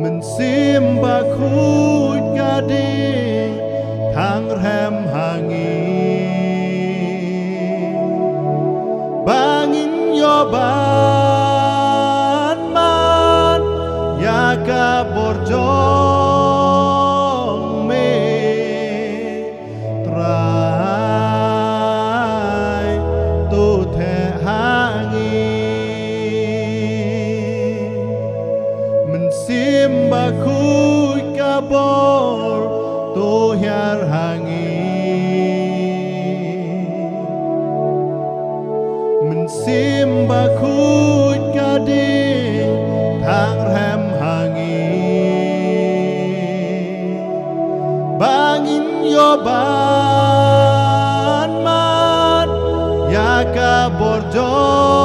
mình sim ba khút ca đi tháng rem hangi bangin yo ban man ya ka borjong me trai tu the hangi mình sim ba khút ca bor tu hiar hangi mình sim ba khút ca đi tháng rem hangi bangin yo ban man ya ka borjong